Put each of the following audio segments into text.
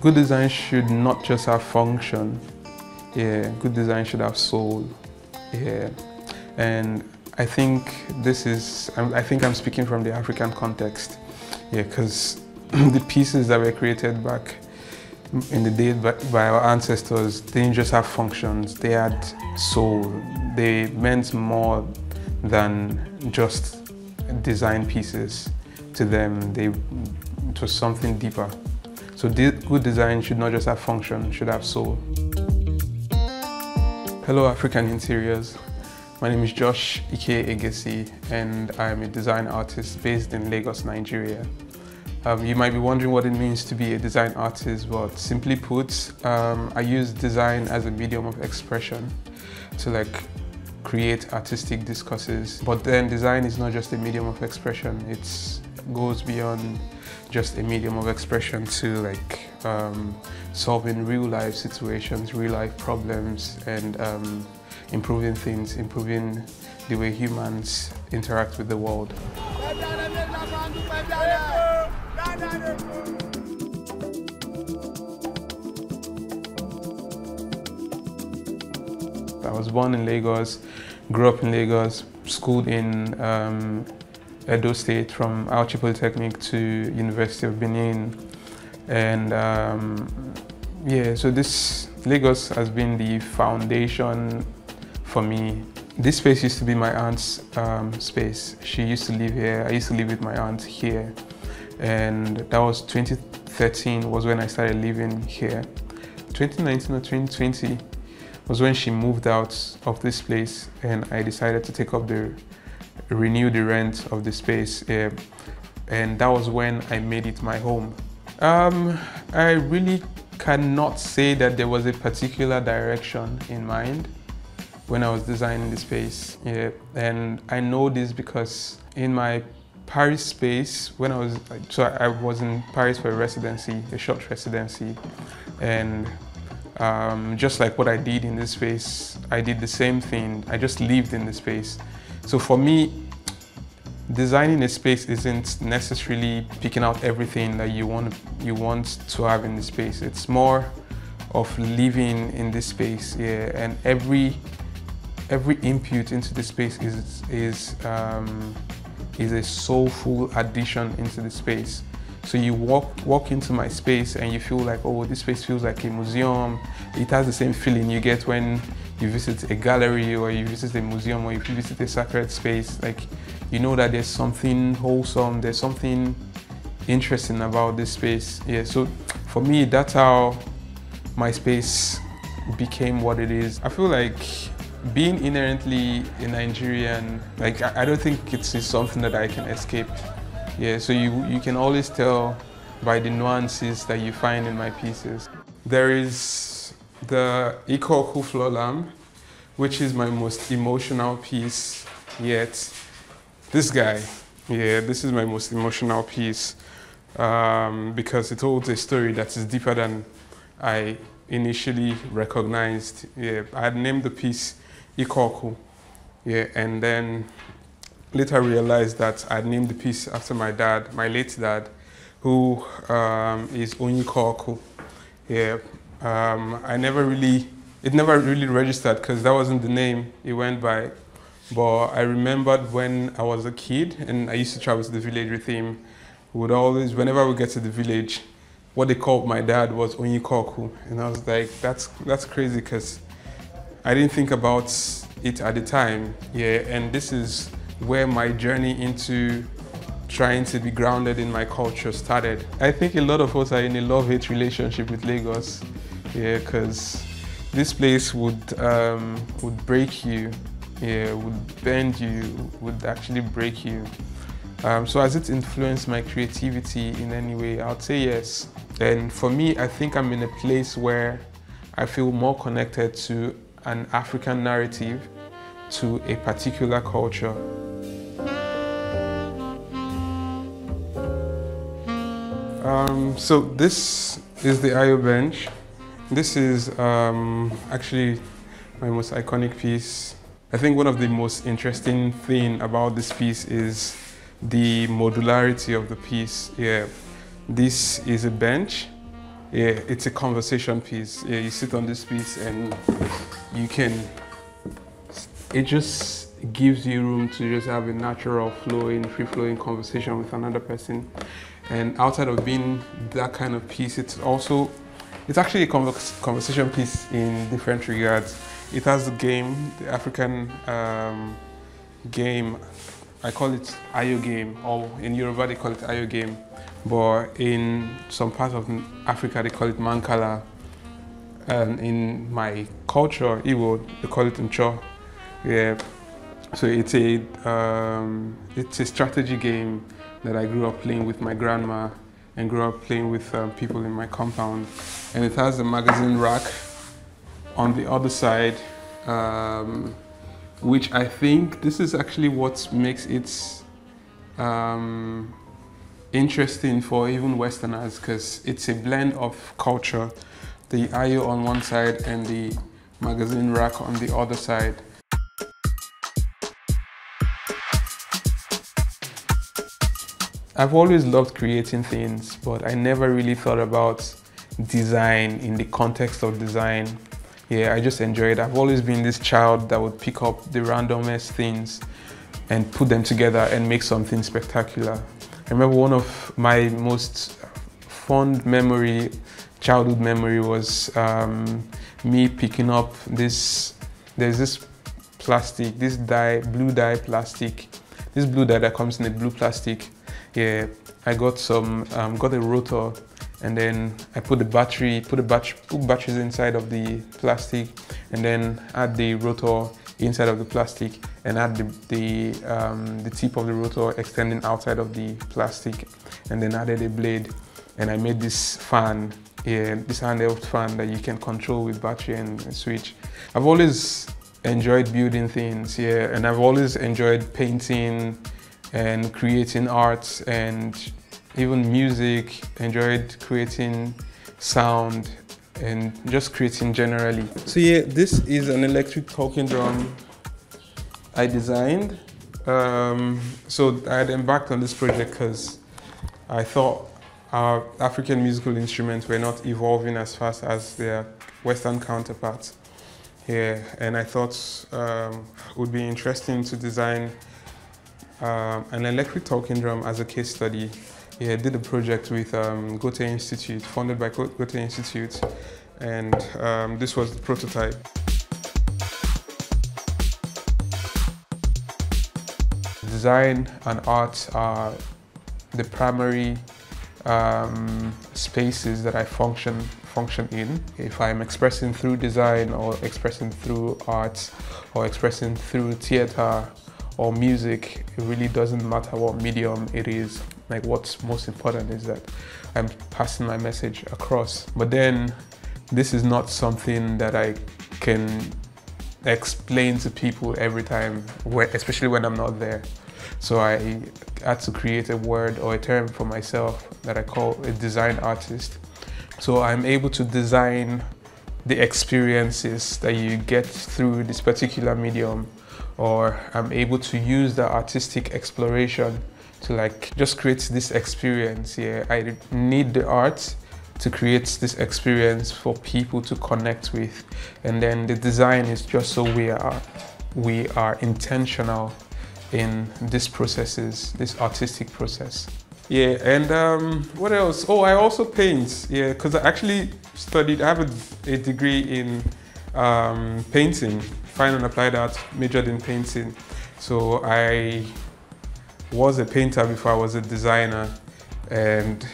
Good design should not just have function. Yeah, good design should have soul. Yeah, and I think I'm speaking from the African context. Yeah, because the pieces that were created back in the day by our ancestors didn't just have functions, they had soul. They meant more than just design pieces to them. It was something deeper. So good design should not just have function, it should have soul. Hello African Interiors. My name is Josh Ike Egesi and I'm a design artist based in Lagos, Nigeria. You might be wondering what it means to be a design artist, but simply put, I use design as a medium of expression to create artistic discourses. But then design is not just a medium of expression, it goes beyond just a medium of expression to solving real life situations, real life problems, and improving things, improving the way humans interact with the world. I was born in Lagos, grew up in Lagos, schooled in Edo State from Auchi Polytechnic to University of Benin. And yeah, so this Lagos has been the foundation for me. This space used to be my aunt's space. She used to live here. I used to live with my aunt here. And that was 2013 was when I started living here. 2019 or 2020 was when she moved out of this place and I decided to renew the rent of the space. And that was when I made it my home. I really cannot say that there was a particular direction in mind when I was designing the space. Yeah. And I know this because in my Paris space, when I was in Paris for a residency, a short residency, and just like what I did in this space, I did the same thing. I just lived in the space. So for me, designing a space isn't necessarily picking out everything that you want to have in the space. It's more of living in this space, yeah. And every input into the space is a soulful addition into the space. So you walk into my space and you feel like, oh, this space feels like a museum. It has the same feeling you get when you visit a gallery or you visit a museum or you visit a sacred space. Like, you know that there's something wholesome, there's something interesting about this space. Yeah, so for me, that's how my space became what it is. I feel like being inherently a Nigerian, I don't think it's something that I can escape. Yeah, so you can always tell by the nuances that you find in my pieces. There is the Ike-Oku floor lamp, which is my most emotional piece yet. This guy, yeah, this is my most emotional piece because it holds a story that is deeper than I initially recognized. Yeah, I had named the piece Ike-Oku, yeah, and then later realized that I'd named the piece after my dad, my late dad, who is Ike-Oku. Yeah, it never really registered because that wasn't the name it went by. But I remembered when I was a kid and I used to travel to the village with him, we would always, whenever we get to the village, what they called my dad was Ike-Oku. And I was like, that's crazy because I didn't think about it at the time. Yeah, and this is where my journey into trying to be grounded in my culture started. I think a lot of us are in a love-hate relationship with Lagos. Yeah, because this place would break you. Yeah, would bend you, would actually break you. So has it influenced my creativity in any way? I would say yes. And for me, I think I'm in a place where I feel more connected to an African narrative, to a particular culture. So this is the Ayo Bench. This is actually my most iconic piece. I think one of the most interesting thing about this piece is the modularity of the piece. Yeah, this is a bench, Yeah, it's a conversation piece. Yeah, you sit on this piece and you can, it just gives you room to just have a natural flowing, free-flowing conversation with another person. And outside of being that kind of piece, it's actually a conversation piece in different regards. It has the game, the African game. I call it Ayo game, or in Yoruba they call it Ayo game. But in some parts of Africa they call it Mankala. And in my culture, Igbo, they call it Ncho. Yeah. So it's a strategy game that I grew up playing with my grandma and grew up playing with people in my compound. And it has a magazine rack on the other side, which I think this is actually what makes it interesting for even Westerners, because it's a blend of culture, the Ayo on one side and the magazine rack on the other side. I've always loved creating things, but I never really thought about design in the context of design. Yeah, I just enjoy it. I've always been this child that would pick up the randomest things and put them together and make something spectacular. I remember one of my most fond childhood memory was me picking up there's this plastic, this blue dye plastic, this blue dye that comes in a blue plastic. Yeah, I got got a rotor, and then I put batteries inside of the plastic, and then add the rotor inside of the plastic, and add the tip of the rotor extending outside of the plastic, and then added a blade, and I made this fan, yeah, this handheld fan that you can control with battery and switch. I've always enjoyed building things, yeah, and I've always enjoyed painting and creating art and even music. Enjoyed creating sound and just creating generally. So yeah, this is an electric talking drum I designed. So I had embarked on this project because I thought our African musical instruments were not evolving as fast as their Western counterparts. Yeah, and I thought it would be interesting to design an electric talking drum as a case study. Yeah, I did a project with Goethe Institute, funded by Goethe Institute, and this was the prototype. Design and art are the primary spaces that I function in. If I'm expressing through design, or expressing through art, or expressing through theater or music, it really doesn't matter what medium it is. Like, what's most important is that I'm passing my message across. But then this is not something that I can explain to people every time, especially when I'm not there. So I had to create a word or a term for myself that I call a design artist. So I'm able to design the experiences that you get through this particular medium, or I'm able to use the artistic exploration to like just create this experience. Yeah, I need the art to create this experience for people to connect with, and then the design is just so we are intentional in these processes, this artistic process. Yeah, and what else? Oh, I also paint. Yeah, because I actually studied. I have a degree in painting, fine and applied art, majored in painting. So I was a painter before I was a designer, and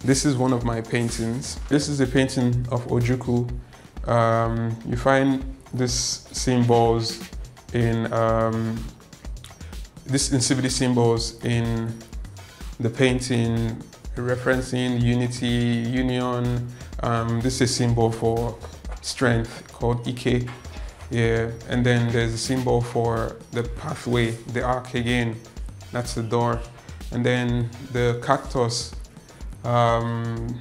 this is one of my paintings. This is a painting of Ojukwu. You find these symbols in civility symbols in the painting, referencing unity, union. This is a symbol for strength called Ike. Yeah, and then there's a symbol for the pathway, the arc again. That's the door. And then the cactus. The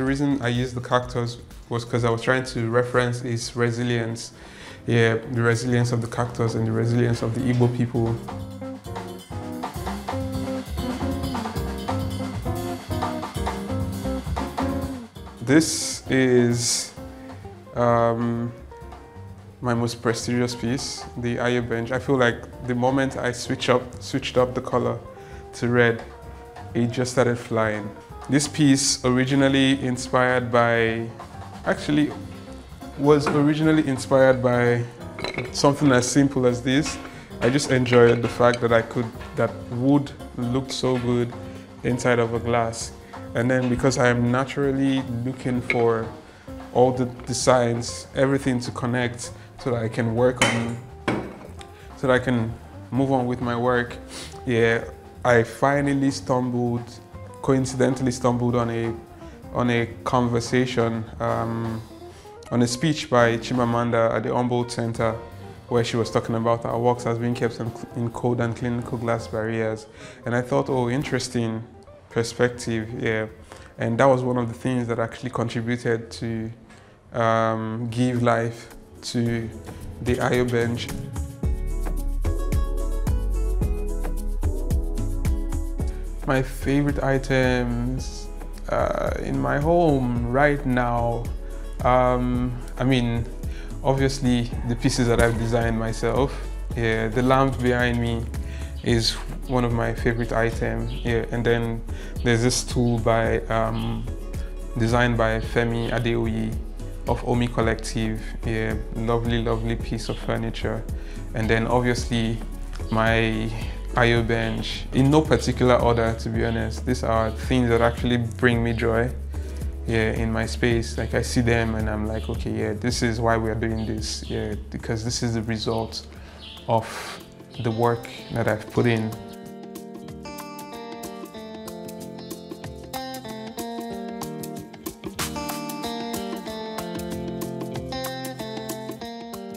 reason I used the cactus was because I was trying to reference its resilience. Yeah, the resilience of the cactus and the resilience of the Igbo people. this is my most prestigious piece, the Ayo Bench. I feel like the moment I switched up the color to red, it just started flying. This piece was originally inspired by something as simple as this. I just enjoyed the fact that wood looked so good inside of a glass. And then because I am naturally looking for all the designs, everything to connect so that I can move on with my work. Yeah, I finally coincidentally stumbled on a conversation, on a speech by Chimamanda at the Humboldt Center, where she was talking about our works as being kept in cold and clinical glass barriers. And I thought, oh, interesting perspective, yeah. And that was one of the things that actually contributed to give life to the Ayo Bench. My favorite items in my home right now, I mean, obviously the pieces that I've designed myself. Yeah, the lamp behind me is one of my favorite items. Yeah, and then there's this tool designed by Femi Adeoye of Omi Collective. Yeah, lovely piece of furniture. And then obviously my Ayo Bench, in no particular order, to be honest. These are things that actually bring me joy, yeah, in my space. Like I see them and I'm like, okay, yeah, this is why we are doing this, yeah, because this is the result of the work that I've put in.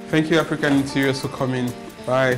Thank you, African Interiors, for coming. Bye.